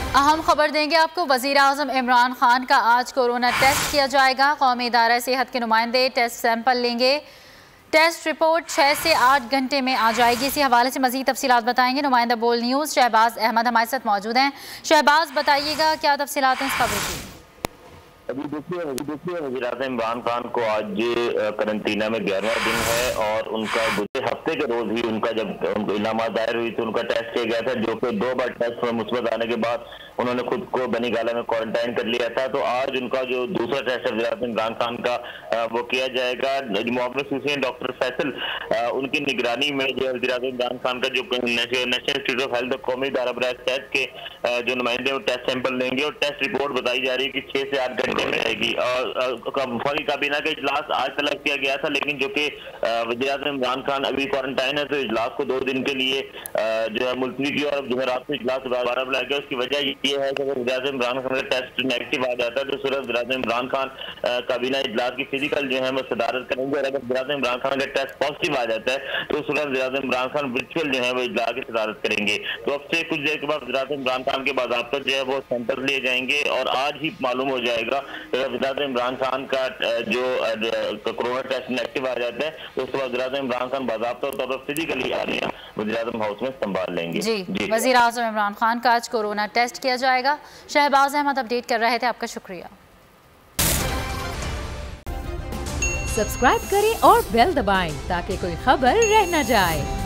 अहम खबर देंगे आपको। वज़ीर-ए-आज़म इमरान खान का आज कोरोना टेस्ट किया जाएगा। कौमी इदारा सेहत के नुमाइंदे टेस्ट सैंपल लेंगे। टेस्ट रिपोर्ट 6 से 8 घंटे में आ जाएगी। इसी हवाले से मज़ीद तफसीलात बताएंगे नुमाइंदा बोल न्यूज़ शहबाज अहमद हमारे साथ मौजूद हैं। शहबाज, बताइएगा क्या तफसीलात हैं इस खबर की। अभी देखिए वज़ीर-ए-आज़म इमरान खान को आज करंटीना में 11वां दिन है और उनका गुज़रे हफ्ते के रोज ही उनका जब इल्ज़ामात दायर हुई थी उनका टेस्ट किया गया था, जो कि 2 बार टेस्ट में मुस्बत आने के बाद उन्होंने खुद को बनी गाला में क्वारंटाइन कर लिया था। तो आज उनका जो दूसरा टेस्ट है वज़ीर-ए-आज़म इमरान खान का वो किया जाएगा। मुआविन हुसैन डॉक्टर फैसल उनकी निगरानी में जो वज़ीर-ए-आज़म इमरान खान का जो नेशनल इंस्टीट्यूट ऑफ हेल्थ कौमी इदारा बराए सेहत के जो नुमाइंदे वो टेस्ट सैंपल लेंगे और टेस्ट रिपोर्ट बताई जा रही है कि 6 से 8 घंटे में आएगी। और फौरी काबीना का इजलास आज तलब किया गया था, लेकिन जो कि वज़ीर-ए-आज़म इमरान खान अभी क्वारंटाइन है तो इजलास को 2 दिन के लिए जो है मुलतवी किया और जो है रात को इजलास दोबारा बुलाया गया। उसकी वजह ये है कि अगर वज़ीर-ए-आज़म इमरान खान का टेस्ट नेगेटिव आ जाता है तो सिर्फ वज़ीर-ए-आज़म इमरान खान काबीना इजलास की फिजिकल जो है वो सदारत करेंगे और अगर वज़ीर-ए-आज़म इमरान खान का टेस्ट पॉजिटिव आ जाता है तो सिर्फ वज़ीर-ए-आज़म इमरान खान वर्चुअल जो है वो इजलास की सदारत करेंगे। तो अब से कुछ देर के बाद वज़ीर-ए-आज़म इमरान खान के बाज़ाब्ता जो है वो सैंपल लिए जाएंगे और आज ही मालूम हो जाएगा वज़ीर-ए-आज़म इमरान खान का जो कोरोना टेस्ट नेगेटिव आ जाता है तो उसके बाद वज़ीर-ए-आज़म इमरान खान बाज़ाब्ता तौर पर फिजिकली आ रही है वज़ीर-ए-आज़म हाउस में संभाल लेंगे। जी, वज़ीर-ए-आज़म इमरान खान का आज कोरोना टेस्ट किया जाएगा। शहबाज अहमद अपडेट कर रहे थे, आपका शुक्रिया। सब्सक्राइब करें और बेल दबाएं ताकि कोई खबर रह न जाए।